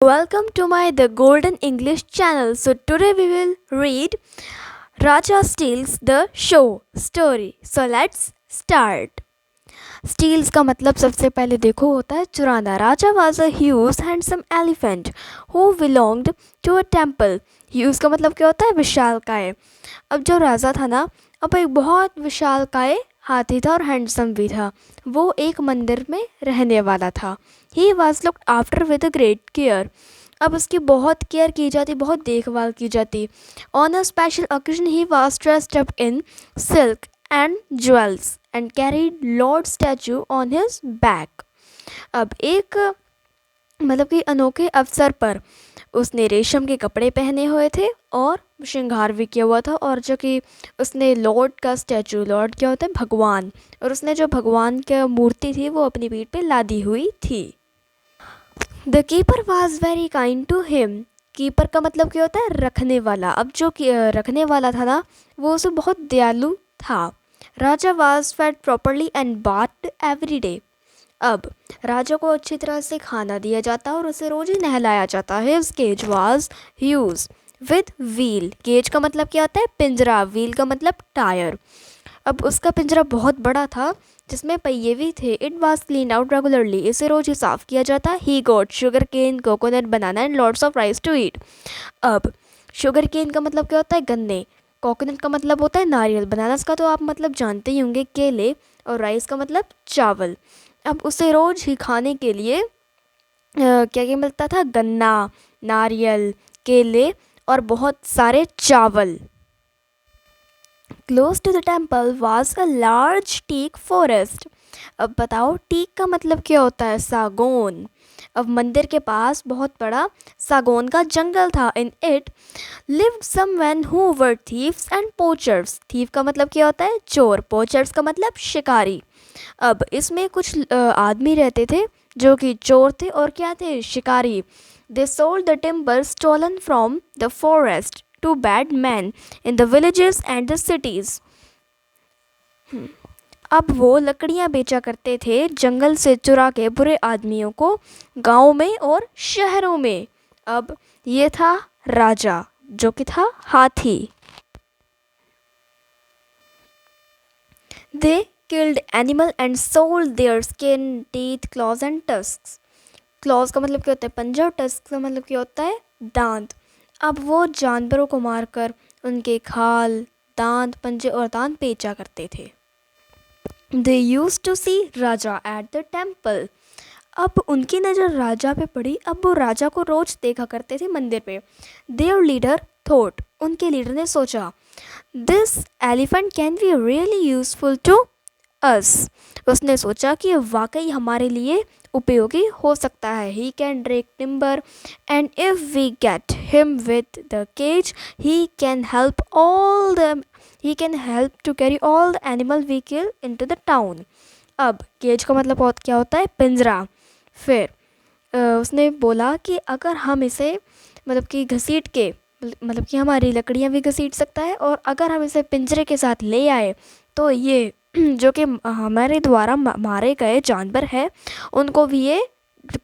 Welcome to my The Golden English channel. So today we will read Raja Steals the Show story. So let's start. Steals का मतलब सबसे पहले देखो होता है चुराना. राजा was a huge handsome elephant who belonged to a temple. Huge का मतलब क्या होता है विशालकाय. अब जो राजा था ना, अब एक बहुत विशालकाय हाथी था और हैंडसम भी था. वो एक मंदिर में रहने वाला था. He was looked after with a great care. अब उसकी बहुत केयर की जाती, बहुत देखभाल की जाती. On a special occasion he was dressed up in silk and jewels and carried Lord statue on his back. अब एक मतलब कि अनोखे अवसर पर उसने रेशम के कपड़े पहने हुए थे और श्रृंगार भी किया हुआ था. और जो कि उसने लॉर्ड का स्टैचू, लॉर्ड क्या होता है भगवान, और उसने जो भगवान की मूर्ति थी वो अपनी पीठ पे लादी हुई थी. The keeper was very kind to him. Keeper का मतलब क्या होता है रखने वाला. अब जो रखने वाला था ना, वो उसे बहुत दयालु था. Raja was fed properly and bath every day. अब राजा को अच्छी तरह से खाना दिया जाता और उसे रोज ही नहलाया जाता. His cage was huge with wheel. Cage का मतलब क्या होता है पिंजरा. व्हील का मतलब टायर. अब उसका पिंजरा बहुत बड़ा था जिसमें पहिए भी थे. It was clean out regularly. इसे रोज ही साफ किया जाता. He got sugar cane, coconut, banana and lots of rice to eat. अब शुगर केन का मतलब क्या होता है गन्ने. कोकोनट का मतलब होता है नारियल. बनानास का तो आप मतलब जानते ही होंगे केले. और राइस का मतलब चावल. अब उसे रोज ही खाने के लिए क्या क्या मिलता था गन्ना, नारियल, केले और बहुत सारे चावल. Close to the temple was a large teak forest. अब बताओ टीक का मतलब क्या होता है सागौन. अब मंदिर के पास बहुत बड़ा सागौन का जंगल था. In it lived some men who were thieves and poachers. thief का मतलब क्या होता है चोर. poachers का मतलब शिकारी. अब इसमें कुछ आदमी रहते थे जो कि चोर थे और क्या थे शिकारी. They sold the timber stolen from the forest to bad men in the villages and the cities. अब वो लकड़ियाँ बेचा करते थे जंगल से चुरा के बुरे आदमियों को गाँव में और शहरों में. अब ये था राजा जो कि था हाथी. They killed animal and sold their skin, teeth, claws and tusks. claws का मतलब क्या होता है पंजा और tusks का मतलब क्या होता है दांत. अब वो जानवरों को मारकर उनके खाल, दांत, पंजे और दांत बेचा करते थे. They used to see Raja at the temple. अब उनकी नज़र राजा पे पड़ी. अब वो राजा को रोज देखा करते थे मंदिर पे. Their leader thought. उनके लीडर ने सोचा This elephant can be really useful to us. उसने सोचा कि वाकई हमारे लिए उपयोगी हो सकता है. He can break timber and if we get him with the cage he can help to carry all the animal we kill into the town. अब केज का मतलब क्या होता है पिंजरा. फिर उसने बोला कि अगर हम इसे मतलब कि घसीट के मतलब कि हमारी लकड़ियाँ भी घसीट सकता है और अगर हम इसे पिंजरे के साथ ले आए तो ये जो कि हमारे द्वारा मारे गए जानवर है उनको भी ये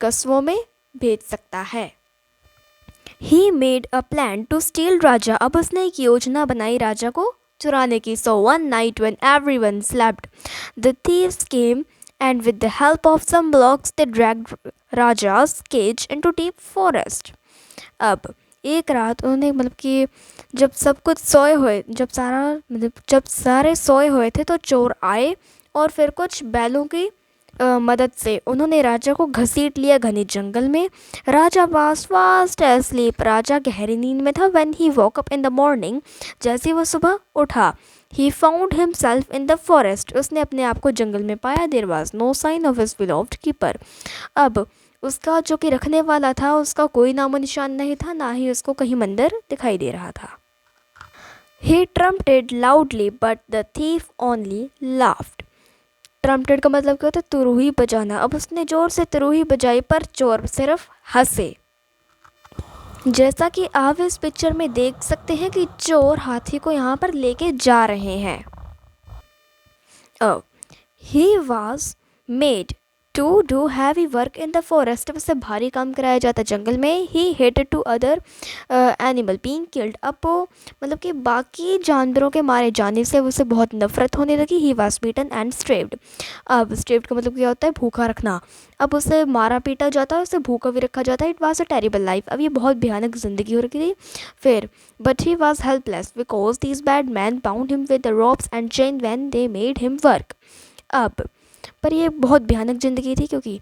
कस्बों में भेज सकता है. He made a plan to steal राजा. अब उसने एक योजना बनाई राजा को चुराने की. So one night when everyone slept, the thieves came and with the help of some blocks they dragged Raja's cage into deep forest. अब एक रात उन्होंने मतलब कि जब सब कुछ सोए हुए जब सारे सोए हुए थे तो चोर आए और फिर कुछ बैलों की मदद से उन्होंने राजा को घसीट लिया घने जंगल में. राजा was fast asleep. राजा गहरी नींद में था. when he woke up in the morning, जैसे वो सुबह उठा, he found himself in the forest. उसने अपने आप को जंगल में पाया. there was no sign of his beloved keeper. अब उसका जो कि रखने वाला था उसका कोई नामो निशान नहीं था, ना ही उसको कहीं मंदिर दिखाई दे रहा था. He trumpeted loudly but the thief only laughed. ट्रम्पटेड का मतलब क्या होता है तुरुही बजाना. अब उसने जोर से तुरुही बजाई पर चोर सिर्फ हंसे. जैसा कि आप इस पिक्चर में देख सकते हैं कि चोर हाथी को यहाँ पर लेके जा रहे हैं. He was made to do heavy work in the forest, अब उससे भारी काम कराया जाता है जंगल में। He hated to other animal being killed, अब वो मतलब कि बाकी जानवरों के मारे जाने से उसे बहुत नफरत होने लगी। ही वाज बीटन एंड स्ट्रेप्ड, अब स्ट्रेप्ड का मतलब क्या होता है, भूखा रखना। अब उसे मारा पीटा जाता है, उसे भूखा भी रखा जाता है। It was a terrible life, अब ये बहुत भयानक ज़िंदगी हो रखी थी। फिर but he was helpless because these bad man bound him with the ropes and chain when they made him work. अब पर ये बहुत भयानक ज़िंदगी थी क्योंकि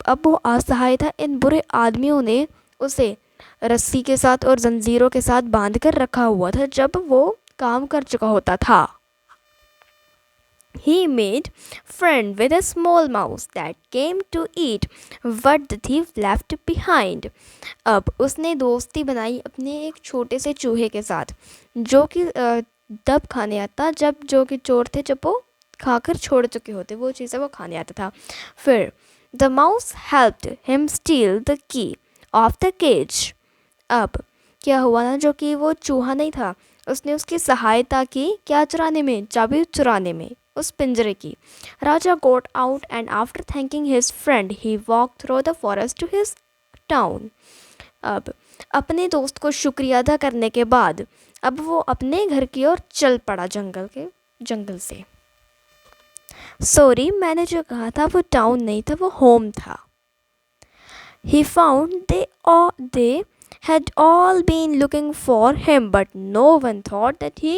अब वो असहाय था। इन बुरे आदमियों ने उसे रस्सी के साथ और जंजीरों के साथ बांध कर रखा हुआ था जब वो काम कर चुका होता था। He made friend with a small mouse that came to eat what the thief left behind. अब उसने दोस्ती बनाई अपने एक छोटे से चूहे के साथ जो कि तब खाने आता जब जो कि चोर थे, जब वो खाकर छोड़ चुके होते वो चीज़ें वो खाने आता था। फिर the mouse helped him steal the key of the cage. अब क्या हुआ ना, जो कि वो चूहा नहीं था, उसने उसकी सहायता की क्या चुराने में, चाबी चुराने में, उस पिंजरे की। Raja got out and after thanking his friend he walk through the forest to his town. अब अपने दोस्त को शुक्रिया अदा करने के बाद अब वो अपने घर की ओर चल पड़ा जंगल से। सॉरी, मैंने जो कहा था वो टाउन नहीं था, वो होम था। He found they had all been looking for him, but no one thought that he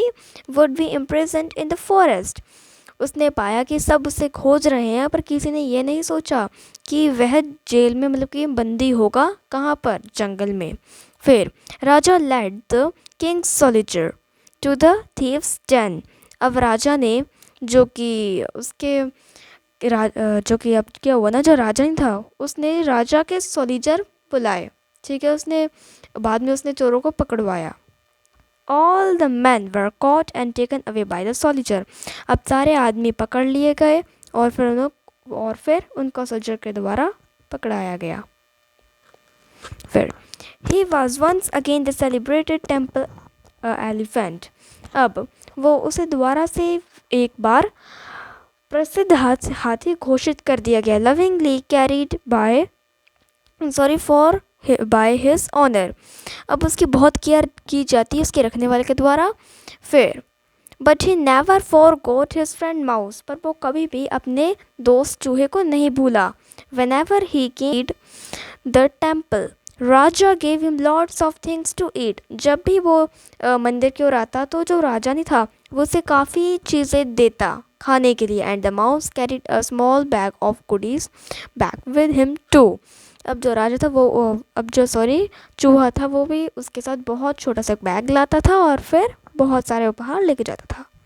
would be imprisoned in the forest. उसने पाया कि सब उसे खोज रहे हैं, पर किसी ने ये नहीं सोचा कि वह जेल में मतलब कि बंदी होगा। कहाँ पर, जंगल में। फिर राजा led the king's soldier to the thieves' den. अब राजा ने जो कि जो कि अब क्या हुआ ना, जो राजा नहीं था उसने राजा के सोल्जर बुलाए, ठीक है, उसने बाद में उसने चोरों को पकड़वाया। All the man were caught and taken away by the soldier. अब सारे आदमी पकड़ लिए गए और फिर उनको सोल्जर के द्वारा पकड़ाया गया। फिर he was once again the celebrated temple elephant. अब वो उसे दोबारा से एक बार प्रसिद्ध हाथी घोषित कर दिया गया। Lovingly carried by his owner. अब उसकी बहुत केयर की जाती है उसके रखने वाले के द्वारा। फिर but he never forgot his friend mouse, पर वो कभी भी अपने दोस्त चूहे को नहीं भूला। Whenever he came the temple raja gave him lots of things to eat. जब भी वो मंदिर की ओर आता तो जो राजा नहीं था वो उसे काफ़ी चीज़ें देता खाने के लिए। And the mouse carried a small bag of goodies back with him too. अब जो राजा था चूहा था वो भी उसके साथ बहुत छोटा सा बैग लाता था और फिर बहुत सारे उपहार लेके जाता था।